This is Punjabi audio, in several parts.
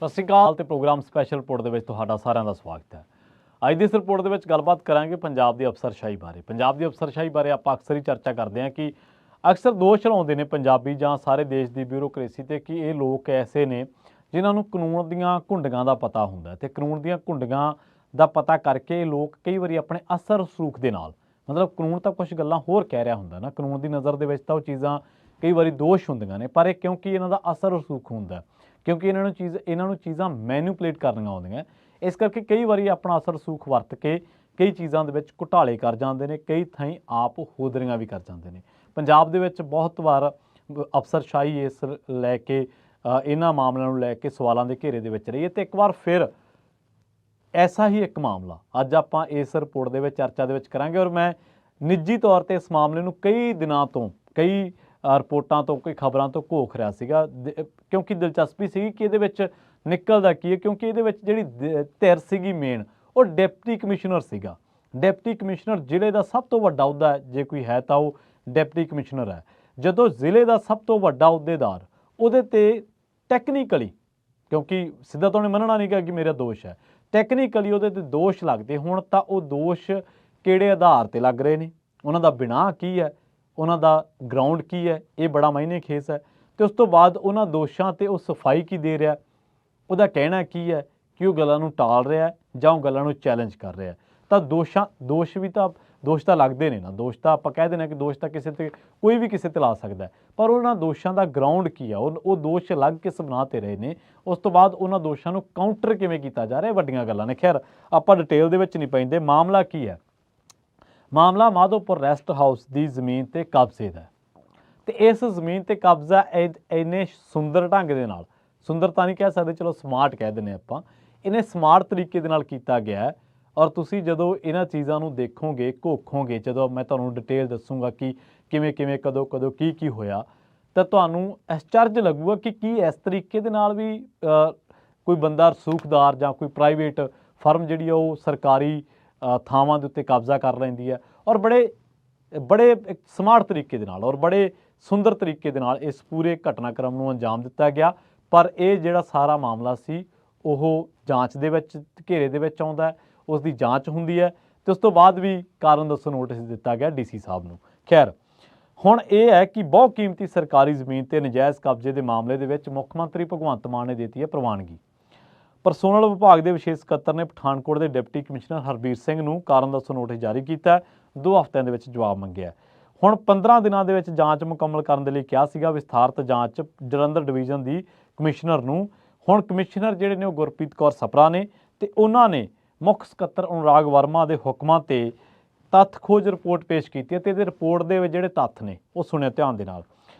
ਸਤਿ ਸ਼੍ਰੀ ਅਕਾਲ ਤੇ ਪ੍ਰੋਗਰਾਮ ਸਪੈਸ਼ਲ ਰਿਪੋਰਟ ਦੇ ਵਿੱਚ ਤੁਹਾਡਾ ਸਾਰਿਆਂ ਦਾ ਸਵਾਗਤ ਹੈ। ਅੱਜ ਦੀ ਇਸ ਰਿਪੋਰਟ ਦੇ ਵਿੱਚ ਗੱਲਬਾਤ ਕਰਾਂਗੇ ਪੰਜਾਬ ਦੀ ਅਫਸਰਸ਼ਾਹੀ ਬਾਰੇ। ਪੰਜਾਬ ਦੀ ਅਫਸਰਸ਼ਾਹੀ ਬਾਰੇ ਆਪਾਂ ਅਕਸਰ ਹੀ ਚਰਚਾ ਕਰਦੇ ਹਾਂ ਕਿ ਅਕਸਰ ਦੋਸ਼ ਲਾਉਂਦੇ ਨੇ ਪੰਜਾਬੀ ਜਾਂ ਸਾਰੇ ਦੇਸ਼ ਦੀ ਬਿਊਰੋਕ੍ਰੇਸੀ ਤੇ ਕਿ ਇਹ ਲੋਕ ਐਸੇ ਨੇ ਜਿਨ੍ਹਾਂ ਨੂੰ ਕਾਨੂੰਨ ਦੀਆਂ ਘੁੰਡਗਾਂ ਦਾ ਪਤਾ ਹੁੰਦਾ ਤੇ ਕਾਨੂੰਨ ਦੀਆਂ ਘੁੰਡਗਾਂ ਦਾ ਪਤਾ ਕਰਕੇ ਇਹ ਲੋਕ ਕਈ ਵਾਰੀ ਆਪਣੇ ਅਸਰ ਰਸੂਖ ਦੇ ਨਾਲ ਮਤਲਬ ਕਾਨੂੰਨ ਤਾਂ ਕੁਝ ਗੱਲਾਂ ਹੋਰ ਕਹਿ ਰਿਹਾ ਹੁੰਦਾ ਨਾ, ਕਾਨੂੰਨ ਦੀ ਨਜ਼ਰ ਦੇ ਵਿੱਚ ਤਾਂ ਉਹ ਚੀਜ਼ਾਂ ਕਈ ਵਾਰੀ ਦੋਸ਼ ਹੁੰਦੀਆਂ ਨੇ, ਪਰ ਇਹ ਕਿਉਂਕਿ ਇਹਨਾਂ ਦਾ ਅਸਰ ਰਸੂਖ ਹੁੰਦਾ, ਕਿਉਂਕਿ ਇਹਨਾਂ ਨੂੰ ਚੀਜ਼ਾਂ ਮੈਨੂਪਲੇਟ ਕਰਨੀਆਂ ਆਉਂਦੀਆਂ, ਇਸ ਕਰਕੇ ਕਈ ਵਾਰੀ ਆਪਣਾ ਅਸਰ ਰਸੂਖ ਵਰਤ ਕੇ ਕਈ ਚੀਜ਼ਾਂ ਦੇ ਵਿੱਚ ਘੁਟਾਲੇ ਕਰ ਜਾਂਦੇ ਨੇ, ਕਈ ਥਾਈਂ ਆਪ ਹੋਦਰੀਆਂ ਵੀ ਕਰ ਜਾਂਦੇ ਨੇ। ਪੰਜਾਬ ਦੇ ਵਿੱਚ ਬਹੁਤ ਵਾਰ ਅਫਸਰਸ਼ਾਹੀ ਇਸ ਲੈ ਕੇ ਇਹਨਾਂ ਮਾਮਲਿਆਂ ਨੂੰ ਲੈ ਕੇ ਸਵਾਲਾਂ ਦੇ ਘੇਰੇ ਦੇ ਵਿੱਚ ਰਹੀ ਹੈ ਤੇ ਇੱਕ ਵਾਰ ਫਿਰ ਐਸਾ ਹੀ ਇੱਕ ਮਾਮਲਾ ਅੱਜ ਆਪਾਂ ਇਸ ਰਿਪੋਰਟ ਦੇ ਵਿੱਚ ਚਰਚਾ ਦੇ ਵਿੱਚ ਕਰਾਂਗੇ। ਔਰ ਮੈਂ ਨਿੱਜੀ ਤੌਰ ਤੇ ਇਸ ਮਾਮਲੇ ਨੂੰ ਕਈ ਦਿਨਾਂ ਤੋਂ ਕਈ ਰਿਪੋਰਟਾਂ ਤੋਂ ਕਈ ਖਬਰਾਂ ਤੋਂ ਘੋਖ ਰਿਹਾ ਸੀਗਾ, ਕਿਉਂਕਿ ਦਿਲਚਸਪੀ ਸੀਗੀ ਕਿ ਇਹਦੇ ਵਿੱਚ ਨਿਕਲਦਾ ਕੀ ਹੈ, ਕਿਉਂਕਿ ਇਹਦੇ ਵਿੱਚ ਜਿਹੜੀ ਧਿਰ ਸੀਗੀ ਮੇਨ ਉਹ ਡਿਪਟੀ ਕਮਿਸ਼ਨਰ ਸੀਗਾ। ਡਿਪਟੀ ਕਮਿਸ਼ਨਰ ਜ਼ਿਲ੍ਹੇ ਦਾ ਸਭ ਤੋਂ ਵੱਡਾ ਅਹੁਦਾ ਜੇ ਕੋਈ ਹੈ ਤਾਂ ਉਹ ਡਿਪਟੀ ਕਮਿਸ਼ਨਰ ਹੈ। ਜਦੋਂ ਜ਼ਿਲ੍ਹੇ ਦਾ ਸਭ ਤੋਂ ਵੱਡਾ ਅਹੁਦੇਦਾਰ ਉਹਦੇ ਤੇ ਟੈਕਨੀਕਲੀ, ਕਿਉਂਕਿ ਸਿੱਧਾ ਤਾਂ ਉਹਨੇ ਮੰਨਣਾ ਨਹੀਂ ਕਿ ਮੇਰਾ ਦੋਸ਼ ਹੈ, ਟੈਕਨੀਕਲੀ ਉਹਦੇ ਤੇ ਦੋਸ਼ ਲੱਗਦੇ ਹੋਣ ਤਾਂ ਉਹ ਦੋਸ਼ ਕਿਹੜੇ ਆਧਾਰ ਤੇ ਲੱਗ ਰਹੇ ਨੇ, ਉਹਨਾਂ ਦਾ ਬਿਨਾਹ ਕੀ ਹੈ, ਉਹਨਾਂ ਦਾ ਗਰਾਊਂਡ ਕੀ ਹੈ, ਇਹ ਬੜਾ ਮਾਇਨੇ ਖੇਸ ਹੈ। ਤੇ ਉਸ ਤੋਂ ਬਾਅਦ ਉਹਨਾਂ ਦੋਸ਼ਾਂ ਤੇ ਉਹ ਸਫਾਈ ਕੀ ਦੇ ਰਿਹਾ, ਉਹਦਾ ਕਹਿਣਾ ਕੀ ਹੈ ਕਿ ਉਹ ਗੱਲਾਂ ਨੂੰ ਟਾਲ ਰਿਹਾ ਜਾਂ ਉਹ ਗੱਲਾਂ ਨੂੰ ਚੈਲੰਜ ਕਰ ਰਿਹਾ। ਤਾਂ ਦੋਸ਼ ਤਾਂ ਲੱਗਦੇ ਨੇ ਨਾ, ਦੋਸ਼ ਤਾਂ ਆਪਾਂ ਕਹਿ ਦਿੰਦੇ ਕਿ ਦੋਸ਼ ਤਾਂ ਕਿਸੇ ਤੇ ਕੋਈ ਵੀ ਕਿਸੇ ਤੇ ਲਾ ਸਕਦਾ, ਪਰ ਉਹਨਾਂ ਦੋਸ਼ਾਂ ਦਾ ਗਰਾਊਂਡ ਕੀ ਆ, ਉਹ ਦੋਸ਼ ਅਲੱਗ ਕਿਸ ਬਣਾ ਤੇ ਰਹੇ ਨੇ, ਉਸ ਤੋਂ ਬਾਅਦ ਉਹਨਾਂ ਦੋਸ਼ਾਂ ਨੂੰ ਕਾਊਂਟਰ ਕਿਵੇਂ ਕੀਤਾ ਜਾ ਰਿਹਾ, ਵੱਡੀਆਂ ਗੱਲਾਂ ਨੇ। ਖੈਰ ਆਪਾਂ ਡਿਟੇਲ ਦੇ ਵਿੱਚ ਨਹੀਂ ਪੈਂਦੇ। ਮਾਮਲਾ ਕੀ ਹੈ? ਮਾਮਲਾ ਮਾਧੋਪੁਰ ਰੈਸਟ ਹਾਊਸ ਦੀ ਜ਼ਮੀਨ ਤੇ ਕਬਜ਼ੇ ਦਾ, ਤੇ ਇਸ ਜ਼ਮੀਨ ਤੇ ਕਬਜ਼ਾ ਇੰਨੇ ਸੁੰਦਰ ਢੰਗ ਦੇ ਨਾਲ, ਸੁੰਦਰਤਾ ਨਹੀਂ ਕਹਿ ਸਕਦੇ, ਚਲੋ ਸਮਾਰਟ ਕਹਿ ਦਿੰਦੇ ਆਪਾਂ, ਇਹਨੇ ਸਮਾਰਟ ਤਰੀਕੇ ਦੇ ਨਾਲ ਕੀਤਾ ਗਿਆ। ਔਰ ਤੁਸੀਂ ਜਦੋਂ ਇਹਨਾਂ ਚੀਜ਼ਾਂ ਨੂੰ ਦੇਖੋਗੇ, ਘੋਖੋਗੇ, ਜਦੋਂ ਮੈਂ ਤੁਹਾਨੂੰ ਡਿਟੇਲ ਦੱਸੂਗਾ ਕਿ ਕਿਵੇਂ ਕਿਵੇਂ ਕਦੋਂ ਕਦੋਂ ਕੀ ਹੋਇਆ, ਤਾਂ ਤੁਹਾਨੂੰ ਅਚਰਜ ਲੱਗੂਗਾ ਕਿ ਕੀ ਇਸ ਤਰੀਕੇ ਦੇ ਨਾਲ ਵੀ ਕੋਈ ਬੰਦਾ ਰਸੂਖਦਾਰ ਜਾਂ ਕੋਈ ਪ੍ਰਾਈਵੇਟ ਫਰਮ ਜਿਹੜੀ ਆ ਉਹ ਸਰਕਾਰੀ ਥਾਵਾਂ ਦੇ ਉੱਤੇ ਕਬਜ਼ਾ ਕਰ ਲੈਂਦੀ ਹੈ। ਔਰ ਬੜੇ ਸਮਾਰਟ ਤਰੀਕੇ ਦੇ ਨਾਲ ਔਰ ਬੜੇ ਸੁੰਦਰ ਤਰੀਕੇ ਦੇ ਨਾਲ ਇਸ ਪੂਰੇ ਘਟਨਾਕ੍ਰਮ ਨੂੰ ਅੰਜਾਮ ਦਿੱਤਾ ਗਿਆ। ਪਰ ਇਹ ਜਿਹੜਾ ਸਾਰਾ ਮਾਮਲਾ ਸੀ ਉਹ ਜਾਂਚ ਦੇ ਵਿੱਚ ਘੇਰੇ ਦੇ ਵਿੱਚ ਆਉਂਦਾ ਹੈ, ਉਸ ਦੀ ਜਾਂਚ ਹੁੰਦੀ ਹੈ ਤੇ ਉਸ ਤੋਂ ਬਾਅਦ ਵੀ ਕਾਰਨ ਦੱਸੋ ਨੋਟਿਸ ਦਿੱਤਾ ਗਿਆ ਡੀਸੀ ਸਾਹਿਬ ਨੂੰ। ਖੈਰ ਹੁਣ ਇਹ ਹੈ ਕਿ ਬਹੁਤ ਕੀਮਤੀ ਸਰਕਾਰੀ ਜ਼ਮੀਨ ਤੇ ਨਜਾਇਜ਼ ਕਬਜ਼ੇ ਦੇ ਮਾਮਲੇ ਦੇ ਵਿੱਚ ਮੁੱਖ ਮੰਤਰੀ ਭਗਵੰਤ ਮਾਨ ਨੇ ਦਿੱਤੀ ਹੈ ਪ੍ਰਵਾਨਗੀ। ਪਰਸੋਨਲ ਵਿਭਾਗ ਦੇ ਵਿਸ਼ੇਸ਼ ਸਕੱਤਰ ਨੇ ਪਠਾਨਕੋਟ ਦੇ ਡਿਪਟੀ ਕਮਿਸ਼ਨਰ ਹਰਬੀਰ ਸਿੰਘ ਨੂੰ ਕਾਰਨ ਦੱਸੋ ਨੋਟਿਸ ਜਾਰੀ ਕੀਤਾ, 2 ਹਫ਼ਤਿਆਂ ਦੇ ਵਿੱਚ ਜਵਾਬ ਮੰਗਿਆ। ਹੁਣ 15 ਦਿਨਾਂ ਦੇ ਵਿੱਚ ਜਾਂਚ ਮੁਕੰਮਲ ਕਰਨ ਦੇ ਲਈ ਕਿਹਾ ਸੀਗਾ ਵਿਸਥਾਰਤ ਜਾਂਚ ਜਲੰਧਰ ਡਿਵੀਜ਼ਨ ਦੀ ਕਮਿਸ਼ਨਰ ਨੂੰ। ਹੁਣ ਕਮਿਸ਼ਨਰ ਜਿਹੜੇ ਨੇ ਉਹ ਗੁਰਪ੍ਰੀਤ ਕੌਰ ਸਪਰਾ ਨੇ ਤੇ ਉਹਨਾਂ ਨੇ ਮੁੱਖ ਸਕੱਤਰ ਅਨੁਰਾਗ ਵਰਮਾ ਦੇ ਹੁਕਮਾਂ ਤੇ ਤੱਥ ਖੋਜ ਰਿਪੋਰਟ ਪੇਸ਼ ਕੀਤੀ ਤੇ ਇਹਦੇ ਰਿਪੋਰਟ ਦੇ ਵਿੱਚ ਜਿਹੜੇ ਤੱਥ ਨੇ ਉਹ ਸੁਣਿਆ ਧਿਆਨ ਦੇ ਨਾਲ।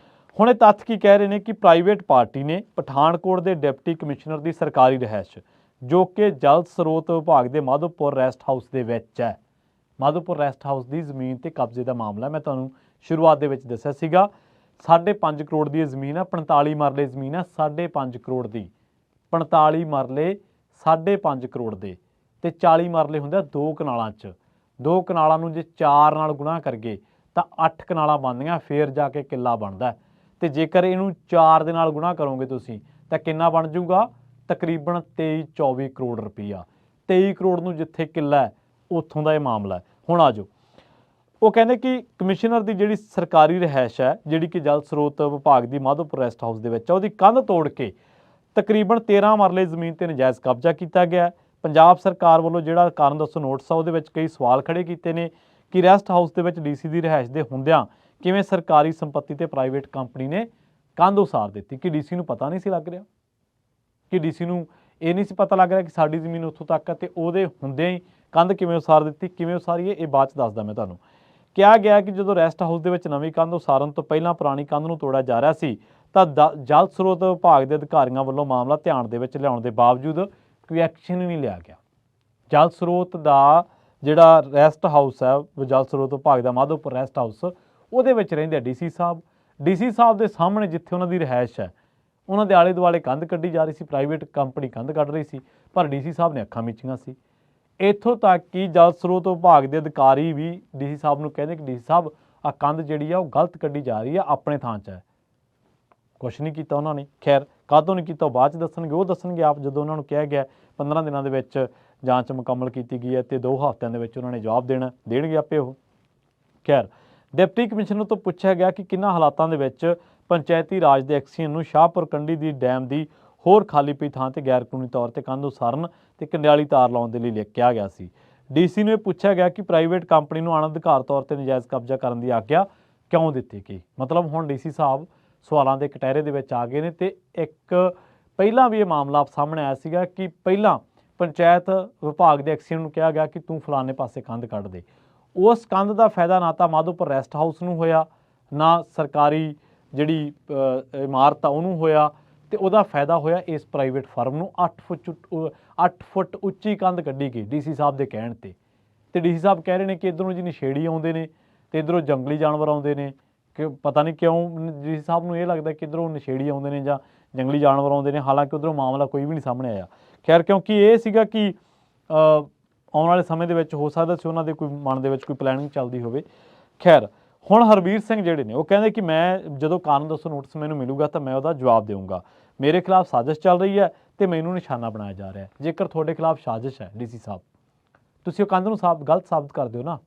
ਹੁਣ ਇਹ ਤੱਥ ਕੀ ਕਹਿ ਰਹੇ ਨੇ ਕਿ ਪ੍ਰਾਈਵੇਟ ਪਾਰਟੀ ਨੇ ਪਠਾਨਕੋਟ ਦੇ ਡਿਪਟੀ ਕਮਿਸ਼ਨਰ ਦੀ ਸਰਕਾਰੀ ਰਿਹਾਇਸ਼ ਜੋ ਕਿ ਜਲ ਸਰੋਤ ਵਿਭਾਗ ਦੇ ਮਾਧੋਪੁਰ ਰੈਸਟ ਹਾਊਸ ਦੇ ਵਿੱਚ ਹੈ, ਮਾਧੋਪੁਰ ਰੈਸਟ ਹਾਊਸ ਦੀ ਜ਼ਮੀਨ ਤੇ ਕਬਜ਼ੇ ਦਾ ਮਾਮਲਾ ਮੈਂ ਤੁਹਾਨੂੰ ਸ਼ੁਰੂਆਤ ਦੇ ਵਿੱਚ ਦੱਸਿਆ ਸੀਗਾ। 5.5 ਕਰੋੜ ਦੀ ਜ਼ਮੀਨ ਹੈ, 45 ਮਰਲੇ ਜ਼ਮੀਨ ਹੈ, 5.5 ਕਰੋੜ ਦੀ, 45 ਮਰਲੇ 5.5 ਕਰੋੜ ਦੇ ਤੇ 40 ਮਰਲੇ ਹੁੰਦੇ 2 ਕਨਾਲਾਂ 'ਚ। 2 ਕਨਾਲਾਂ ਨੂੰ ਜੇ 4 ਨਾਲ ਗੁਣਾ ਕਰਗੇ ਤਾਂ 8 ਕਨਾਲਾਂ ਬਣਦੀਆਂ, ਫੇਰ ਜਾ ਕੇ ਕਿੱਲਾ ਬਣਦਾ। ਤੇ ਜੇਕਰ ਇਹਨੂੰ 4 ਦੇ ਨਾਲ ਗੁਣਾ ਕਰੋਗੇ ਤੁਸੀਂ ਤਾਂ ਕਿੰਨਾ ਬਣ ਜਾਊਗਾ? ਤਕਰੀਬਨ 23-24 ਕਰੋੜ ਰੁਪਈਆ। 23 ਕਰੋੜ ਨੂੰ ਜਿੱਥੇ ਕਿੱਲਾ ਹੈ ਉੱਥੋਂ ਦਾ ਇਹ ਮਾਮਲਾ ਹੈ। ਹੁਣ ਆ ਜਾਓ, ਉਹ ਕਹਿੰਦੇ ਕਿ ਕਮਿਸ਼ਨਰ ਦੀ ਜਿਹੜੀ ਸਰਕਾਰੀ ਰਿਹਾਇਸ਼ ਹੈ ਜਿਹੜੀ ਕਿ ਜਲ ਸਰੋਤ ਵਿਭਾਗ ਦੀ ਮਾਧੋਪੁਰ ਰੈਸਟ ਹਾਊਸ ਦੇ ਵਿੱਚ ਹੈ, ਉਹਦੀ ਕੰਧ ਤੋੜ ਕੇ ਤਕਰੀਬਨ 13 ਮਰਲੇ ਜ਼ਮੀਨ ਤੇ ਨਜਾਇਜ਼ ਕਬਜ਼ਾ ਕੀਤਾ ਗਿਆ। ਪੰਜਾਬ ਸਰਕਾਰ ਵੱਲੋਂ ਜਿਹੜਾ ਕਾਰਨ ਦੱਸੋ ਨੋਟਿਸ ਆ ਉਹਦੇ ਵਿੱਚ ਕਈ ਸਵਾਲ ਖੜੇ ਕੀਤੇ ਨੇ ਕਿ ਰੈਸਟ ਹਾਊਸ ਦੇ ਵਿੱਚ ਡੀਸੀ ਦੀ ਰਿਹਾਇਸ਼ ਦੇ ਹੁੰਦਿਆਂ ਕਿਵੇਂ ਸਰਕਾਰੀ ਸੰਪत्ति ਤੇ ਪ੍ਰਾਈਵੇਟ ਕੰਪਨੀ ਨੇ ਕੰਧ ਉਸਾਰ ਦਿੱਤੀ, ਕਿ ਡੀਸੀ ਨੂੰ ਪਤਾ ਨਹੀਂ ਸੀ ਲੱਗ ਰਿਹਾ, ਕਿ ਡੀਸੀ ਨੂੰ ਇਹ ਨਹੀਂ ਸੀ ਪਤਾ ਲੱਗ ਰਿਹਾ ਕਿ ਸਾਡੀ ਜ਼ਮੀਨ ਉੱਥੋਂ ਤੱਕ ਹੈ ਤੇ ਉਹਦੇ ਹੁੰਦਿਆਂ ਹੀ ਕੰਧ ਕਿਵੇਂ ਉਸਾਰ ਦਿੱਤੀ, ਕਿਵੇਂ ਉਸਾਰੀ ਹੈ ਇਹ ਬਾਅਦ 'ਚ ਦੱਸਦਾ ਮੈਂ ਤੁਹਾਨੂੰ। ਕਿਹਾ ਗਿਆ ਕਿ ਜਦੋਂ ਰੈਸਟ ਹਾਊਸ ਦੇ ਵਿੱਚ ਨਵੀਂ ਕੰਧ ਉਸਾਰਨ ਤੋਂ ਪਹਿਲਾਂ ਪੁਰਾਣੀ ਕੰਧ ਨੂੰ ਤੋੜਿਆ ਜਾ ਰਿਹਾ ਸੀ ਤਾਂ ਜਲ ਸਰੋਤ ਵਿਭਾਗ ਦੇ ਅਧਿਕਾਰੀਆਂ ਵੱਲੋਂ ਮਾਮਲਾ ਧਿਆਨ ਦੇ ਵਿੱਚ ਲਿਆਉਣ ਦੇ ਬਾਵਜੂਦ ਕੋਈ ਐਕਸ਼ਨ ਨਹੀਂ ਲਿਆ ਗਿਆ। ਜਲ ਸਰੋਤ ਦਾ ਜਿਹੜਾ ਰੈਸਟ ਹਾਊਸ ਹੈ, ਜਲ ਸਰੋਤ ਵਿਭਾਗ ਦਾ ਮਾਧੋਪੁਰ ਰੈਸਟ ਹਾਊਸ, ਉਹਦੇ ਵਿੱਚ ਰਹਿੰਦੇ ਡੀਸੀ ਸਾਹਿਬ ਦੇ ਸਾਹਮਣੇ ਜਿੱਥੇ ਉਹਨਾਂ ਦੀ ਰਿਹਾਇਸ਼ ਹੈ ਉਹਨਾਂ ਦੇ ਆਲੇ ਦੁਆਲੇ ਕੰਧ ਕੱਢੀ ਜਾ ਰਹੀ ਸੀ, ਪ੍ਰਾਈਵੇਟ ਕੰਪਨੀ ਕੰਧ ਕੱਢ ਰਹੀ ਸੀ, ਪਰ ਡੀਸੀ ਸਾਹਿਬ ਨੇ ਅੱਖਾਂ ਮੀਚੀਆਂ ਸੀ। ਇੱਥੋਂ ਤੱਕ ਕਿ ਜਲ ਸਰੋਤ ਵਿਭਾਗ ਦੇ ਅਧਿਕਾਰੀ ਵੀ ਡੀਸੀ ਸਾਹਿਬ ਨੂੰ ਕਹਿੰਦੇ ਕਿ ਡੀਸੀ ਸਾਹਿਬ ਆ ਕੰਧ ਜਿਹੜੀ ਆ ਉਹ ਗਲਤ ਕੱਢੀ ਜਾ ਰਹੀ ਆ, ਆਪਣੇ ਥਾਂ 'ਚ ਹੈ, ਕੁਛ ਨਹੀਂ ਕੀਤਾ ਉਹਨਾਂ ਨੇ। ਖੈਰ ਕਾਹਤੋਂ ਨਹੀਂ ਕੀਤਾ ਉਹ ਬਾਅਦ 'ਚ ਦੱਸਣਗੇ, ਉਹ ਦੱਸਣਗੇ ਆਪ ਜਦੋਂ ਉਹਨਾਂ ਨੂੰ ਕਿਹਾ ਗਿਆ 15 ਦਿਨਾਂ ਦੇ ਵਿੱਚ ਜਾਂਚ ਮੁਕੰਮਲ ਕੀਤੀ ਗਈ ਹੈ ਤੇ 2 ਹਫ਼ਤਿਆਂ ਦੇ ਵਿੱਚ ਉਹਨਾਂ ਨੇ ਜਵਾਬ ਦੇਣਗੇ ਆਪੇ ਉਹ। ਖੈਰ, ਡਿਪਟੀ ਕਮਿਸ਼ਨਰ ਤੋਂ ਪੁੱਛਿਆ ਗਿਆ ਕਿ ਕਿੰਨਾ ਹਾਲਾਤਾਂ ਦੇ ਵਿੱਚ ਪੰਚਾਇਤੀ ਰਾਜ ਦੇ ਐਕਸੀਅਨ ਨੂੰ ਸ਼ਾਹਪੁਰ ਕੰਢੀ ਦੀ ਡੈਮ ਦੀ ਹੋਰ ਖਾਲੀ ਪਈ ਥਾਂ ਤੇ ਗੈਰ ਕਾਨੂੰਨੀ ਤੌਰ ਤੇ ਕੰਧ ਉਸਾਰਨ ਤੇ ਕੰਡਿਆਲੀ ਤਾਰ ਲਾਉਣ ਦੇ ਲਈ ਕਿਹਾ ਗਿਆ ਸੀ। ਡੀਸੀ ਨੂੰ ਇਹ ਪੁੱਛਿਆ ਗਿਆ ਕਿ ਪ੍ਰਾਈਵੇਟ ਕੰਪਨੀ ਨੂੰ ਅਣਅਧਿਕਾਰ ਤੌਰ ਤੇ ਨਜਾਇਜ਼ ਕਬਜ਼ਾ ਕਰਨ ਦੀ ਆਗਿਆ ਕਿਉਂ ਦਿੱਤੀ ਗਈ। ਮਤਲਬ ਹੁਣ ਡੀਸੀ ਸਾਹਿਬ ਸਵਾਲਾਂ ਦੇ ਕਟਹਿਰੇ ਦੇ ਵਿੱਚ ਆ ਗਏ ਨੇ ਤੇ ਇੱਕ ਪਹਿਲਾਂ ਵੀ ਇਹ ਮਾਮਲਾ ਸਾਹਮਣੇ ਆਇਆ ਸੀਗਾ ਕਿ ਪਹਿਲਾਂ ਪੰਚਾਇਤ ਵਿਭਾਗ ਦੇ ਐਕਸੀਅਨ ਨੂੰ ਕਿਹਾ ਗਿਆ ਕਿ ਤੂੰ ਫਲਾਣੇ ਪਾਸੇ ਕੰਧ ਕੱਢ ਦੇ। ਉਸ ਕੰਧ ਦਾ ਫਾਇਦਾ ਨਾ ਤਾਂ ਮਾਧੋਪੁਰ ਰੈਸਟ ਹਾਊਸ ਨੂੰ ਹੋਇਆ, ਨਾ ਸਰਕਾਰੀ ਜਿਹੜੀ ਇਮਾਰਤ ਆ ਉਹਨੂੰ ਹੋਇਆ, ਤੇ ਉਹਦਾ ਫਾਇਦਾ ਹੋਇਆ ਇਸ ਪ੍ਰਾਈਵੇਟ ਫਰਮ ਨੂੰ। 8 ਫੁੱਟ ਉੱਚੀ ਕੰਧ ਕੱਢੀ ਗਈ ਡੀਸੀ ਸਾਹਿਬ ਦੇ ਕਹਿਣ ਤੇ ਡੀਸੀ ਸਾਹਿਬ ਕਹਿ ਰਹੇ ਨੇ ਕਿ ਇੱਧਰੋਂ ਜੀ ਨਸ਼ੇੜੀ ਆਉਂਦੇ ਨੇ ਤੇ ਇੱਧਰੋਂ ਜੰਗਲੀ ਜਾਨਵਰ ਆਉਂਦੇ ਨੇ, ਕਿ ਪਤਾ ਨਹੀਂ ਕਿਉਂ ਡੀਸੀ ਸਾਹਿਬ ਨੂੰ ਇਹ ਲੱਗਦਾ ਕਿ ਇੱਧਰੋਂ ਨਸ਼ੇੜੀ ਆਉਂਦੇ ਨੇ ਜਾਂ ਜੰਗਲੀ ਜਾਨਵਰ ਆਉਂਦੇ ਨੇ, ਹਾਲਾਂਕਿ ਉੱਧਰੋਂ ਮਾਮਲਾ ਕੋਈ ਵੀ ਨਹੀਂ ਸਾਹਮਣੇ ਆਇਆ। ਖੈਰ, ਕਿਉਂਕਿ ਇਹ ਸੀਗਾ ਕਿ ਆਉਣ ਵਾਲੇ ਸਮੇਂ ਦੇ ਵਿੱਚ ਹੋ ਸਕਦਾ ਸੀ ਉਹਨਾਂ ਦੇ ਕੋਈ ਮਨ ਦੇ ਵਿੱਚ ਕੋਈ ਪਲੈਨਿੰਗ ਚੱਲਦੀ ਹੋਵੇ। ਖੈਰ, ਹੁਣ ਹਰਬੀਰ ਸਿੰਘ ਜਿਹੜੇ ਨੇ ਉਹ ਕਹਿੰਦੇ ਕਿ ਮੈਂ ਜਦੋਂ ਕਾਨੂੰਨ ਦੱਸੋ ਨੋਟਿਸ ਮੈਨੂੰ ਮਿਲੂਗਾ ਤਾਂ ਮੈਂ ਉਹਦਾ ਜਵਾਬ ਦੇਵਾਂਗਾ। ਮੇਰੇ ਖਿਲਾਫ ਸਾਜ਼ਿਸ਼ ਚੱਲ ਰਹੀ ਹੈ ਤੇ ਮੈਨੂੰ ਨਿਸ਼ਾਨਾ ਬਣਾਇਆ ਜਾ ਰਿਹਾ ਹੈ। ਜੇਕਰ ਤੁਹਾਡੇ ਖਿਲਾਫ ਸਾਜ਼ਿਸ਼ ਹੈ ਡੀਸੀ ਸਾਹਿਬ, ਤੁਸੀਂ ਉਹ ਕੰਧ ਨੂੰ ਗਲਤ ਸਾਬਤ ਕਰ ਦਿਓ ਨਾ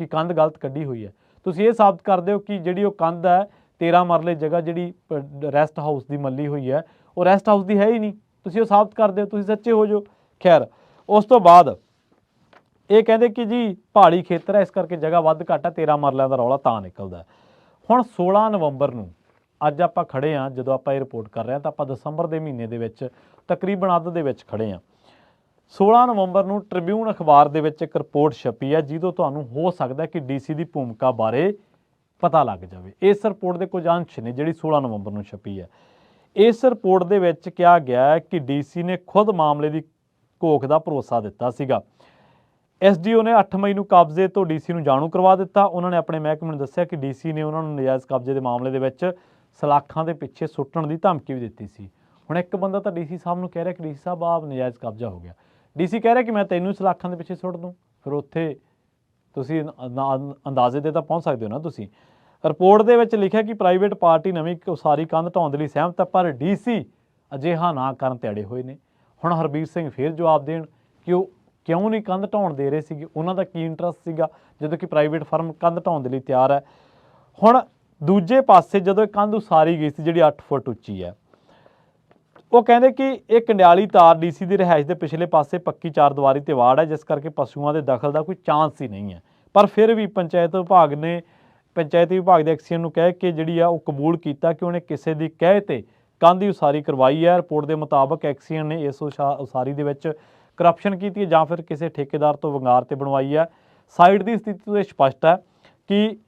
ਕਿ ਕੰਧ ਗਲਤ ਕੱਢੀ ਹੋਈ ਹੈ। ਤੁਸੀਂ ਇਹ ਸਾਬਤ ਕਰ ਦਿਓ ਕਿ ਜਿਹੜੀ ਉਹ ਕੰਧ ਹੈ 13 ਮਰਲੇ ਜਗ੍ਹਾ ਜਿਹੜੀ ਰੈਸਟ ਹਾਊਸ ਦੀ ਮੱਲੀ ਹੋਈ ਹੈ ਉਹ ਰੈਸਟ ਹਾਊਸ ਦੀ ਹੈ ਹੀ ਨਹੀਂ। ਤੁਸੀਂ ਉਹ ਸਾਬਤ ਕਰ ਦਿਓ, ਤੁਸੀਂ ਸੱਚੇ ਹੋ ਜਾਓ। ਖੈਰ, ਉਸ ਤੋਂ ਬਾਅਦ ਇਹ ਕਹਿੰਦੇ ਕਿ ਜੀ ਪਹਾੜੀ ਖੇਤਰ ਹੈ ਇਸ ਕਰਕੇ ਜਗ੍ਹਾ ਵੱਧ ਘੱਟ ਹੈ, 13 ਮਰਲਿਆਂ ਦਾ ਰੌਲਾ ਤਾਂ ਨਿਕਲਦਾ। ਹੁਣ 16 ਨਵੰਬਰ ਨੂੰ ਅੱਜ ਆਪਾਂ ਖੜੇ ਹਾਂ, ਜਦੋਂ ਆਪਾਂ ਇਹ ਰਿਪੋਰਟ ਕਰ ਰਹੇ ਹਾਂ ਤਾਂ ਆਪਾਂ ਦਸੰਬਰ ਦੇ ਮਹੀਨੇ ਦੇ ਵਿੱਚ ਤਕਰੀਬਨ ਅੱਧ ਦੇ ਵਿੱਚ ਖੜੇ ਹਾਂ। 16 ਨਵੰਬਰ ਨੂੰ ਟ੍ਰਿਬਿਊਨ ਅਖਬਾਰ ਦੇ ਵਿੱਚ ਇੱਕ ਰਿਪੋਰਟ ਛਪੀ ਹੈ ਜਿਹਦੋਂ ਤੁਹਾਨੂੰ ਹੋ ਸਕਦਾ ਕਿ ਡੀਸੀ ਦੀ ਭੂਮਿਕਾ ਬਾਰੇ ਪਤਾ ਲੱਗ ਜਾਵੇ। ਇਸ ਰਿਪੋਰਟ ਦੇ ਕੁਝ ਅੰਸ਼ ਨੇ ਜਿਹੜੀ 16 ਨਵੰਬਰ ਨੂੰ ਛਪੀ ਹੈ। ਇਸ ਰਿਪੋਰਟ ਦੇ ਵਿੱਚ ਕਿਹਾ ਗਿਆ ਹੈ ਕਿ ਡੀਸੀ ਨੇ ਖੁਦ ਮਾਮਲੇ ਦੀ ਘੋਖ ਦਾ ਭਰੋਸਾ ਦਿੱਤਾ ਸੀਗਾ। ਐਸਡੀਓ ਨੇ 8 ਮਈ ਨੂੰ ਕਬਜ਼ੇ ਤੋਂ ਡੀਸੀ ਨੂੰ ਜਾਣੂ ਕਰਵਾ ਦਿੱਤਾ। ਉਹਨਾਂ ਨੇ ਆਪਣੇ ਮਹਿਕਮੇ ਨੂੰ ਦੱਸਿਆ ਕਿ ਡੀਸੀ ਨੇ ਉਹਨਾਂ ਨੂੰ ਨਜਾਇਜ਼ ਕਬਜ਼ੇ ਦੇ ਮਾਮਲੇ ਦੇ ਵਿੱਚ ਸਲਾਖਾਂ ਦੇ ਪਿੱਛੇ ਸੁੱਟਣ ਦੀ ਧਮਕੀ ਵੀ ਦਿੱਤੀ ਸੀ। ਹੁਣ ਇੱਕ ਬੰਦਾ ਤਾਂ ਡੀਸੀ ਸਾਹਿਬ ਨੂੰ ਕਹਿ ਰਿਹਾ ਕਿ ਡੀਸੀ ਸਾਹਿਬ ਆਪ ਨਜਾਇਜ਼ ਕਬਜ਼ਾ ਹੋ ਗਿਆ, ਡੀਸੀ ਕਹਿ ਰਿਹਾ ਕਿ ਮੈਂ ਤੈਨੂੰ ਸਲਾਖਾਂ ਦੇ ਪਿੱਛੇ ਸੁੱਟ ਦੂੰ। ਫਿਰ ਉੱਥੇ ਤੁਸੀਂ ਅੰਦਾਜ਼ੇ ਤੇ ਤਾਂ ਪਹੁੰਚ ਸਕਦੇ ਹੋ ਨਾ ਤੁਸੀਂ। ਰਿਪੋਰਟ ਦੇ ਵਿੱਚ ਲਿਖਿਆ ਕਿ ਪ੍ਰਾਈਵੇਟ ਪਾਰਟੀ ਨਵੀਂ ਉਸਾਰੀ ਕੰਧ ਢਾਉਣ ਦੇ ਲਈ ਸਹਿਮਤ ਹੈ, ਪਰ ਡੀਸੀ ਅਜਿਹਾ ਨਾ ਕਰਨ ਤੇ ਅੜੇ ਹੋਏ ਨੇ। ਹੁਣ ਹਰਬੀਰ ਸਿੰਘ ਫਿਰ ਜਵਾਬ ਦੇਣ ਕਿ ਉਹ ਕਿਉਂ ਨਹੀਂ ਕੰਧ ਢਾਉਣ ਦੇ ਰਹੇ ਸੀਗੇ, ਉਹਨਾਂ ਦਾ ਕੀ ਇੰਟਰਸਟ ਸੀਗਾ ਜਦੋਂ ਕਿ ਪ੍ਰਾਈਵੇਟ ਫਰਮ ਕੰਧ ਢਾਉਣ ਦੇ ਲਈ ਤਿਆਰ ਹੈ। ਹੁਣ ਦੂਜੇ ਪਾਸੇ ਜਦੋਂ ਇਹ ਕੰਧ ਉਸਾਰੀ ਗਈ ਸੀ ਜਿਹੜੀ 8 ਫੁੱਟ ਉੱਚੀ ਹੈ, ਉਹ ਕਹਿੰਦੇ ਕਿ ਇਹ ਕੰਡਿਆਲੀ ਤਾਰ ਡੀਸੀ ਦੀ ਰਿਹਾਇਸ਼ ਦੇ ਪਿਛਲੇ ਪਾਸੇ ਪੱਕੀ ਚਾਰਦੀਵਾਰੀ ਤੇ ਵਾੜ ਹੈ, ਜਿਸ ਕਰਕੇ ਪਸ਼ੂਆਂ ਦੇ ਦਖਲ ਦਾ ਕੋਈ ਚਾਂਸ ਹੀ ਨਹੀਂ ਹੈ। ਪਰ ਫਿਰ ਵੀ ਪੰਚਾਇਤੀ ਵਿਭਾਗ ਦੇ ਐਕਸੀਅਨ ਨੂੰ ਕਹਿ ਕੇ ਜਿਹੜੀ ਆ ਉਹ ਕਬੂਲ ਕੀਤਾ ਕਿ ਉਹਨੇ ਕਿਸੇ ਦੀ ਕਹਿ ਤੇ ਕੰਧ ਦੀ ਉਸਾਰੀ ਕਰਵਾਈ ਹੈ। ਰਿਪੋਰਟ ਦੇ ਮੁਤਾਬਕ ਐਕਸੀਅਨ ਨੇ ਇਸ ਉਸਾਰੀ ਦੇ ਵਿੱਚ ਕਰਪਸ਼ਨ ਕੀਤੀ ਹੈ ਜਾਂ ਫਿਰ ਕਿਸੇ ਠੇਕੇਦਾਰ ਤੋਂ ਵੰਗਾਰ ਤੇ ਬਣਵਾਈ ਹੈ। ਸਾਈਟ ਦੀ ਸਥਿਤੀ ਤੋਂ ਇਹ ਸਪਸ਼ਟ ਹੈ ਕਿ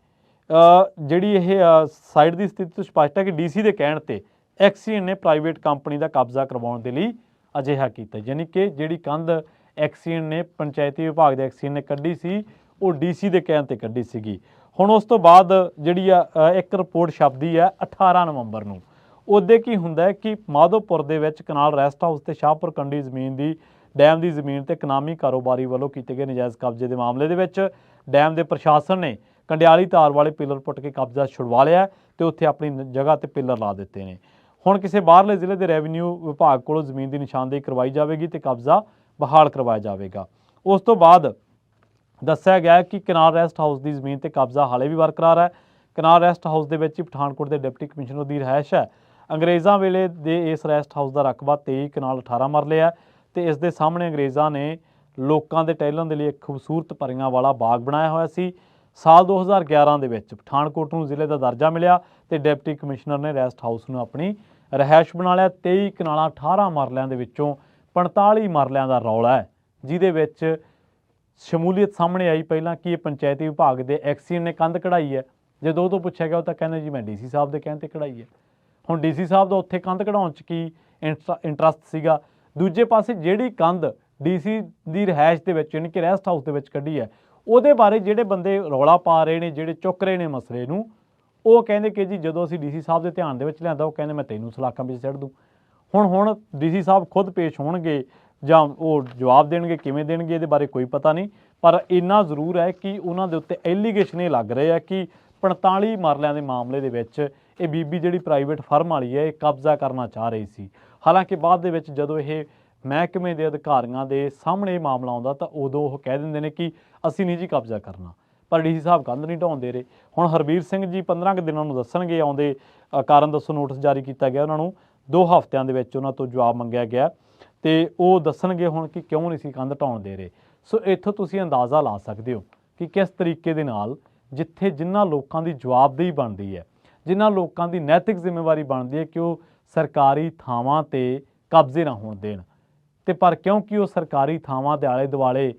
ਸਾਈਟ ਦੀ ਸਥਿਤੀ ਤੋਂ ਸਪਸ਼ਟ ਹੈ ਕਿ ਡੀਸੀ ਦੇ ਕਹਿਣ ਤੇ ਐਕਸੀਅਨ ਨੇ ਪ੍ਰਾਈਵੇਟ ਕੰਪਨੀ ਦਾ ਕਬਜ਼ਾ ਕਰਵਾਉਣ ਦੇ ਲਈ ਅਜਿਹਾ ਕੀਤਾ। ਯਾਨੀ ਕਿ ਜਿਹੜੀ ਕੰਧ ਐਕਸੀਅਨ ਨੇ ਪੰਚਾਇਤੀ ਵਿਭਾਗ ਦੇ ਐਕਸੀਅਨ ਨੇ ਕੱਢੀ ਸੀ ਉਹ ਡੀਸੀ ਦੇ ਕਹਿਣ ਤੇ ਕੱਢੀ ਸੀਗੀ। ਹੁਣ ਉਸ ਤੋਂ ਬਾਅਦ ਜਿਹੜੀ ਇੱਕ ਰਿਪੋਰਟ ਛਪਦੀ ਹੈ 18 ਨਵੰਬਰ ਨੂੰ। ਉਹਦੇ ਕੀ ਹੁੰਦਾ ਕਿ ਮਾਧੋਪੁਰ ਦੇ ਵਿੱਚ ਕਨਾਲ ਰੈਸਟ ਹਾਊਸ ਤੇ ਸ਼ਾਹਪੁਰ ਕੰਢੀ ਜ਼ਮੀਨ ਦੀ ਡੈਮ ਦੀ ਜ਼ਮੀਨ ਤੇ ਇਕਨਾਮੀ ਕਾਰੋਬਾਰੀ ਵੱਲੋਂ ਕੀਤੇ ਗਏ ਨਜਾਇਜ਼ ਕਬਜ਼ੇ ਦੇ ਮਾਮਲੇ ਦੇ ਵਿੱਚ ਡੈਮ ਦੇ ਪ੍ਰਸ਼ਾਸਨ ਨੇ ਕੰਡਿਆਲੀ ਤਾਰ ਵਾਲੇ ਪਿੱਲਰ ਪੁੱਟ ਕੇ ਕਬਜ਼ਾ ਛੁਡਵਾ ਲਿਆ ਤੇ ਉੱਥੇ ਆਪਣੀ ਜਗ੍ਹਾ ਤੇ ਪਿੱਲਰ ਲਾ ਦਿੱਤੇ ਨੇ। ਹੁਣ ਕਿਸੇ ਬਾਹਰਲੇ ਜ਼ਿਲ੍ਹੇ ਦੇ ਰੈਵਨਿਊ ਵਿਭਾਗ ਕੋਲੋਂ ਜ਼ਮੀਨ ਦੀ ਨਿਸ਼ਾਨਦੇਹੀ ਕਰਵਾਈ ਜਾਵੇਗੀ ਤੇ ਕਬਜ਼ਾ ਬਹਾਲ ਕਰਵਾਇਆ ਜਾਵੇਗਾ। ਉਸ ਤੋਂ ਬਾਅਦ ਦੱਸਿਆ ਗਿਆ ਕਿ ਕਨਾਲ ਰੈਸਟ ਹਾਊਸ ਦੀ ਜ਼ਮੀਨ ਤੇ ਕਬਜ਼ਾ ਹਾਲੇ ਵੀ ਬਰਕਰਾਰ ਹੈ। ਕਨਾਲ ਰੈਸਟ ਹਾਊਸ ਦੇ ਵਿੱਚ ਹੀ ਪਠਾਨਕੋਟ ਦੇ ਡਿਪਟੀ ਕਮਿਸ਼ਨਰ ਦੀ ਰਿਹਾਇਸ਼ ਹੈ। ਅੰਗਰੇਜ਼ਾਂ ਵੇਲੇ ਦੇ ਇਸ ਰੈਸਟ ਹਾਊਸ ਦਾ ਰਕਬਾ 23 ਕਨਾਲ 18 ਮਰਲੇ ਹੈ ਤੇ ਇਸ ਦੇ ਸਾਹਮਣੇ ਅੰਗਰੇਜ਼ਾਂ ਨੇ ਲੋਕਾਂ ਦੇ ਟਹਿਲਣ ਦੇ ਲਈ ਇੱਕ ਖੂਬਸੂਰਤ ਪਰੀਆਂ ਵਾਲਾ ਬਾਗ ਬਣਾਇਆ ਹੋਇਆ ਸੀ। ਸਾਲ 2011 ਦੇ ਵਿੱਚ ਪਠਾਨਕੋਟ ਨੂੰ ਜ਼ਿਲ੍ਹੇ ਦਾ ਦਰਜਾ ਮਿਲਿਆ ਤੇ ਡਿਪਟੀ ਕਮਿਸ਼ਨਰ ਨੇ ਰੈਸਟ ਹਾਊਸ ਨੂੰ ਆਪਣੀ ਰਿਹਾਇਸ਼ ਬਣਾ ਲਿਆ। 23 ਕਨਾਲਾਂ 18 ਮਰਲਿਆਂ ਦੇ ਵਿੱਚੋਂ 45 ਮਰਲਿਆਂ ਦਾ ਰੌਲਾ ਹੈ ਜਿਹਦੇ ਵਿੱਚ ਸ਼ਮੂਲੀਅਤ ਸਾਹਮਣੇ ਆਈ ਪਹਿਲਾਂ ਕਿ ਇਹ ਪੰਚਾਇਤੀ ਵਿਭਾਗ ਦੇ ਐਕਸੀਅਨ ਨੇ ਕੰਧ ਕਢਾਈ ਹੈ। ਜਦੋਂ ਉਹ ਤੋਂ ਪੁੱਛਿਆ ਗਿਆ ਉਹ ਤਾਂ ਕਹਿੰਦੇ ਜੀ ਮੈਂ ਡੀਸੀ ਸਾਹਿਬ ਦੇ ਕਹਿਣ ਤੇ ਕਢਾਈ ਹੈ। ਹੁਣ ਡੀਸੀ ਸਾਹਿਬ ਦਾ ਉੱਥੇ ਕੰਧ ਕਢਾਉਣ 'ਚ ਕੀ ਇੰਟਰਸਟ ਸੀਗਾ। ਦੂਜੇ ਪਾਸੇ ਜਿਹੜੀ ਕੰਧ ਡੀਸੀ ਦੀ ਰਿਹਾਇਸ਼ ਦੇ ਵਿੱਚ ਯਾਨੀ ਕਿ ਰੈਸਟ ਹਾਊਸ ਦੇ ਵਿੱਚ ਕੱਢੀ ਹੈ ਉਹਦੇ ਬਾਰੇ ਜਿਹੜੇ ਬੰਦੇ ਰੌਲਾ ਪਾ ਰਹੇ ਨੇ, ਜਿਹੜੇ ਚੁੱਕ ਰਹੇ ਨੇ ਮਸਲੇ ਨੂੰ, ਉਹ ਕਹਿੰਦੇ ਕਿ ਜੀ ਜਦੋਂ ਅਸੀਂ ਡੀਸੀ ਸਾਹਿਬ ਦੇ ਧਿਆਨ ਦੇ ਵਿੱਚ ਲਿਆਂਦਾ ਉਹ ਕਹਿੰਦੇ ਮੈਂ ਤੈਨੂੰ ਸਲਾਖਾਂ ਵਿੱਚ ਛੱਡ ਦੂੰ। ਹੁਣ ਡੀਸੀ ਸਾਹਿਬ ਖੁਦ ਪੇਸ਼ ਹੋਣਗੇ ਜਾਂ ਉਹ ਜਵਾਬ ਦੇਣਗੇ, ਕਿਵੇਂ ਦੇਣਗੇ ਇਹਦੇ ਬਾਰੇ ਕੋਈ ਪਤਾ ਨਹੀਂ। ਪਰ ਇੰਨਾ ਜ਼ਰੂਰ ਹੈ ਕਿ ਉਹਨਾਂ ਦੇ ਉੱਤੇ ਐਲੀਗੇਸ਼ਨ ਇਹ ਲੱਗ ਰਹੇ ਆ ਕਿ 45 ਮਰਲਿਆਂ ਦੇ ਮਾਮਲੇ ਦੇ ਵਿੱਚ ਇਹ ਬੀਬੀ ਜਿਹੜੀ ਪ੍ਰਾਈਵੇਟ ਫਰਮ ਵਾਲੀ ਹੈ ਇਹ ਕਬਜ਼ਾ ਕਰਨਾ ਚਾਹ ਰਹੀ ਸੀ। ਹਾਲਾਂਕਿ ਬਾਅਦ ਦੇ ਵਿੱਚ ਜਦੋਂ ਇਹ ਮਹਿਕਮੇ ਦੇ ਅਧਿਕਾਰੀਆਂ ਦੇ ਸਾਹਮਣੇ ਇਹ ਮਾਮਲਾ ਆਉਂਦਾ ਤਾਂ ਉਦੋਂ ਉਹ ਕਹਿ ਦਿੰਦੇ ਨੇ ਕਿ ਅਸੀਂ ਨਹੀਂ ਜੀ ਕਬਜ਼ਾ ਕਰਨਾ, ਪਰ ਡੀਸੀ ਸਾਹਿਬ ਕੰਧ ਨਹੀਂ ਢਾਉਣ ਦੇ ਰਹੇ। ਹੁਣ ਹਰਬੀਰ ਸਿੰਘ ਜੀ 15 ਕੁ ਦਿਨਾਂ ਨੂੰ ਦੱਸਣਗੇ, ਆਉਂਦੇ ਕਾਰਨ ਦੱਸੋ ਨੋਟਿਸ ਜਾਰੀ ਕੀਤਾ ਗਿਆ ਉਹਨਾਂ ਨੂੰ, 2 ਹਫ਼ਤਿਆਂ ਦੇ ਵਿੱਚ ਉਹਨਾਂ ਤੋਂ ਜਵਾਬ ਮੰਗਿਆ ਗਿਆ ਤੇ ਉਹ ਦੱਸਣਗੇ ਹੁਣ ਕਿ ਕਿਉਂ ਨਹੀਂ ਸੀ ਕੰਧ ਢਾਉਣ ਦੇ ਰਹੇ। ਸੋ ਇੱਥੋਂ ਤੁਸੀਂ ਅੰਦਾਜ਼ਾ ਲਾ ਸਕਦੇ ਹੋ ਕਿ ਕਿਸ ਤਰੀਕੇ ਦੇ ਨਾਲ ਜਿੱਥੇ ਜਿਨ੍ਹਾਂ ਲੋਕਾਂ ਦੀ ਜਵਾਬਦੇਹੀ ਬਣਦੀ ਹੈ, ਜਿਨ੍ਹਾਂ ਲੋਕਾਂ ਦੀ ਨੈਤਿਕ ਜ਼ਿੰਮੇਵਾਰੀ ਬਣਦੀ ਹੈ ਕਿ ਉਹ ਸਰਕਾਰੀ ਥਾਵਾਂ ਤੇ ਕਬਜ਼ੇ ਨਾ ਹੋਣ ਦੇਣ, ਤੇ ਪਰ ਕਿਉਂਕਿ ਉਹ ਸਰਕਾਰੀ ਥਾਵਾਂ ਦੇ ਆਲੇ ਦੁਆਲੇ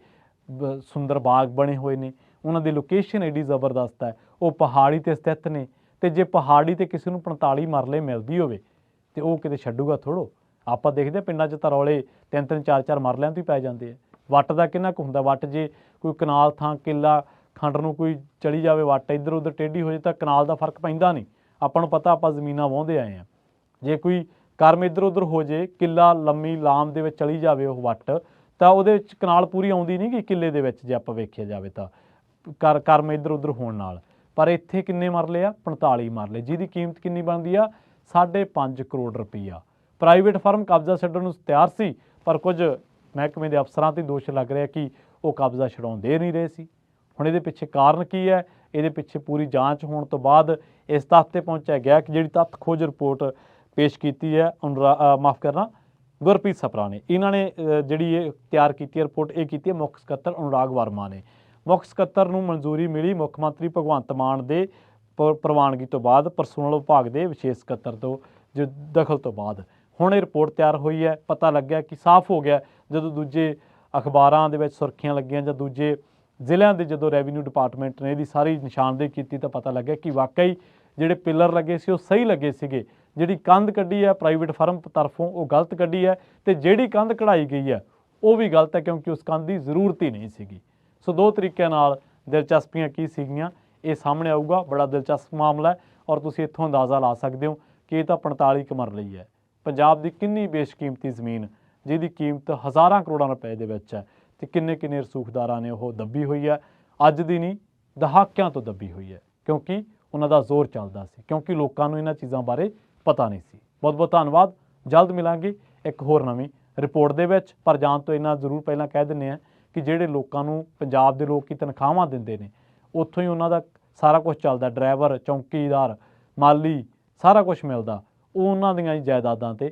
ਸੁੰਦਰ ਬਾਗ ਬਣੇ ਹੋਏ ਨੇ, ਉਹਨਾਂ ਦੀ ਲੋਕੇਸ਼ਨ ਐਡੀ ਜ਼ਬਰਦਸਤ ਹੈ, ਉਹ ਪਹਾੜੀ ਤੇ ਸਥਿਤ ਨੇ, ਤੇ ਜੇ ਪਹਾੜੀ ਤੇ ਕਿਸੇ ਨੂੰ 45 ਮਰਲੇ ਮਿਲਦੀ ਹੋਵੇ ਤੇ ਉਹ ਕਿਤੇ ਛੱਡੂਗਾ ਥੋੜੋ। ਆਪਾਂ ਦੇਖਦੇ ਪਿੰਡਾਂ 'ਚ ਤਾਂ ਰੌਲੇ 3-3 4-4 ਮਰਲਿਆਂ ਤੋਂ ਹੀ ਪੈ ਜਾਂਦੇ ਆ। ਵੱਟ ਦਾ ਕਿੰਨਾ ਕੁ ਹੁੰਦਾ, ਵੱਟ ਜੇ ਕੋਈ ਕਨਾਲ ਥਾਂ ਕਿੱਲਾ ਖੰਡ ਨੂੰ ਕੋਈ ਚਲੀ ਜਾਵੇ, ਵੱਟ ਇੱਧਰ ਉੱਧਰ ਟੇਢੀ ਹੋ ਜਾਏ ਤਾਂ ਕਨਾਲ ਦਾ ਫਰਕ ਪੈਂਦਾ ਨਹੀਂ। ਆਪਾਂ ਨੂੰ ਪਤਾ, ਆਪਾਂ ਜ਼ਮੀਨਾਂ ਵਾਹੁੰਦੇ ਆਏ ਆ। ਜੇ ਕੋਈ ਕਰਮ ਇੱਧਰ ਉੱਧਰ ਹੋ ਜੇ, ਕਿੱਲਾ ਲੰਮੀ ਲਾਮ ਦੇ ਵਿੱਚ ਚਲੀ ਜਾਵੇ ਉਹ ਵੱਟ, ਤਾਂ ਉਹਦੇ ਵਿੱਚ ਕਨਾਲ ਪੂਰੀ ਆਉਂਦੀ ਨਹੀਂ ਗੀ ਕਿੱਲੇ ਦੇ ਵਿੱਚ, ਜੇ ਆਪਾਂ ਵੇਖਿਆ ਜਾਵੇ ਤਾਂ ਕਰਮ ਇੱਧਰ ਉੱਧਰ ਹੋਣ ਨਾਲ। ਪਰ ਇੱਥੇ ਕਿੰਨੇ ਮਰਲੇ ਆ, 45 ਮਰਲੇ, ਜਿਹਦੀ ਕੀਮਤ ਕਿੰਨੀ ਬਣਦੀ ਆ, 5.5 ਕਰੋੜ ਰੁਪਈਆ। ਪ੍ਰਾਈਵੇਟ ਫਰਮ ਕਬਜ਼ਾ ਛੱਡਣ ਨੂੰ ਤਿਆਰ ਸੀ, ਪਰ ਕੁਝ ਮਹਿਕਮੇ ਦੇ ਅਫਸਰਾਂ 'ਤੇ ਦੋਸ਼ ਲੱਗ ਰਿਹਾ ਕਿ ਉਹ ਕਬਜ਼ਾ ਛਡਾਉਂਦੇ ਨਹੀਂ ਰਹੇ ਸੀ। ਹੁਣ ਇਹਦੇ ਪਿੱਛੇ ਕਾਰਨ ਕੀ ਹੈ, ਇਹਦੇ ਪਿੱਛੇ ਪੂਰੀ ਜਾਂਚ ਹੋਣ ਤੋਂ ਬਾਅਦ ਇਸ ਤੱਥ 'ਤੇ ਪਹੁੰਚਿਆ ਗਿਆ ਕਿ ਜਿਹੜੀ ਤੱਥ ਖੋਜ ਰਿਪੋਰਟ ਪੇਸ਼ ਕੀਤੀ ਹੈ ਗੁਰਪ੍ਰੀਤ ਸਪਰਾ ਨੇ, ਇਹਨਾਂ ਨੇ ਜਿਹੜੀ ਇਹ ਤਿਆਰ ਕੀਤੀ ਹੈ ਰਿਪੋਰਟ, ਇਹ ਕੀਤੀ ਹੈ ਮੁੱਖ ਸਕੱਤਰ ਅਨੁਰਾਗ ਵਰਮਾ ਨੇ। ਮੁੱਖ ਸਕੱਤਰ ਨੂੰ ਮਨਜ਼ੂਰੀ ਮਿਲੀ ਮੁੱਖ ਮੰਤਰੀ ਭਗਵੰਤ ਮਾਨ ਦੇ ਪ੍ਰਵਾਨਗੀ ਤੋਂ ਬਾਅਦ, ਪਰਸੋਨਲ ਵਿਭਾਗ ਦੇ ਵਿਸ਼ੇਸ਼ ਸਕੱਤਰ ਤੋਂ ਦਖਲ ਤੋਂ ਬਾਅਦ ਹੁਣ ਇਹ ਰਿਪੋਰਟ ਤਿਆਰ ਹੋਈ ਹੈ। ਪਤਾ ਲੱਗਿਆ ਕਿ ਸਾਫ਼ ਹੋ ਗਿਆ ਜਦੋਂ ਦੂਜੇ ਅਖਬਾਰਾਂ ਦੇ ਵਿੱਚ ਸੁਰਖੀਆਂ ਲੱਗੀਆਂ ਜਾਂ ਦੂਜੇ ਜ਼ਿਲ੍ਹਿਆਂ ਦੇ ਜਦੋਂ ਰੈਵਨਿਊ ਡਿਪਾਰਟਮੈਂਟ ਨੇ ਇਹਦੀ ਸਾਰੀ ਨਿਸ਼ਾਨਦੇਹੀ ਕੀਤੀ ਤਾਂ ਪਤਾ ਲੱਗਿਆ ਕਿ ਵਾਕਈ ਜਿਹੜੇ ਪਿੱਲਰ ਲੱਗੇ ਸੀ ਉਹ ਸਹੀ ਲੱਗੇ ਸੀਗੇ। ਜਿਹੜੀ ਕੰਧ ਕੱਢੀ ਹੈ ਪ੍ਰਾਈਵੇਟ ਫਰਮ ਤਰਫੋਂ ਉਹ ਗਲਤ ਕੱਢੀ ਹੈ, ਤੇ ਜਿਹੜੀ ਕੰਧ ਕਢਾਈ ਗਈ ਹੈ ਉਹ ਵੀ ਗਲਤ ਹੈ, ਕਿਉਂਕਿ ਉਸ ਕੰਧ ਦੀ ਜ਼ਰੂਰਤ ਹੀ ਨਹੀਂ ਸੀਗੀ। ਸੋ 2 ਤਰੀਕਿਆਂ ਨਾਲ ਦਿਲਚਸਪੀਆਂ ਕੀ ਸੀਗੀਆਂ ਇਹ ਸਾਹਮਣੇ ਆਊਗਾ। ਬੜਾ ਦਿਲਚਸਪ ਮਾਮਲਾ ਹੈ ਔਰ ਤੁਸੀਂ ਇੱਥੋਂ ਅੰਦਾਜ਼ਾ ਲਾ ਸਕਦੇ ਹੋ ਕਿ ਇਹ ਤਾਂ 45 ਕੁ ਮਰਲੇ ਹੀ ਹੈ। ਪੰਜਾਬ ਦੀ ਕਿੰਨੀ ਬੇਸ਼ਕੀਮਤੀ ਜ਼ਮੀਨ ਜਿਹਦੀ ਕੀਮਤ ਹਜ਼ਾਰਾਂ ਕਰੋੜਾਂ ਰੁਪਏ ਦੇ ਵਿੱਚ ਹੈ, ਤੇ ਕਿੰਨੇ ਕਿੰਨੇ ਰਸੂਖਦਾਰਾਂ ਨੇ ਉਹ ਦੱਬੀ ਹੋਈ ਹੈ। ਅੱਜ ਦੀ ਨਹੀਂ, ਦਹਾਕਿਆਂ ਤੋਂ ਦੱਬੀ ਹੋਈ ਹੈ, ਕਿਉਂਕਿ ਉਹਨਾਂ ਦਾ ਜ਼ੋਰ ਚੱਲਦਾ ਸੀ, ਕਿਉਂਕਿ ਲੋਕਾਂ ਨੂੰ ਇਹਨਾਂ ਚੀਜ਼ਾਂ ਬਾਰੇ ਪਤਾ ਨਹੀਂ ਸੀ। ਬਹੁਤ ਬਹੁਤ ਧੰਨਵਾਦ। ਜਲਦ ਮਿਲਾਂਗੇ ਇੱਕ ਹੋਰ ਨਵੀਂ ਰਿਪੋਰਟ ਦੇ ਵਿੱਚ, ਪਰ ਜਾਣ ਤੋਂ ਇੰਨਾ ਜ਼ਰੂਰ ਪਹਿਲਾਂ ਕਹਿ ਦਿੰਦੇ ਹਾਂ ਕਿ ਜਿਹੜੇ ਲੋਕਾਂ ਨੂੰ ਪੰਜਾਬ ਦੇ ਲੋਕ ਤਨਖਾਹਾਂ ਦਿੰਦੇ ਨੇ, ਉੱਥੋਂ ਹੀ ਉਹਨਾਂ ਦਾ ਸਾਰਾ ਕੁਝ ਚੱਲਦਾ, ਡਰਾਈਵਰ, ਚੌਂਕੀਦਾਰ, ਮਾਲੀ, ਸਾਰਾ ਕੁਝ ਮਿਲਦਾ, ਉਹ ਉਹਨਾਂ ਦੀਆਂ ਹੀ ਜਾਇਦਾਦਾਂ 'ਤੇ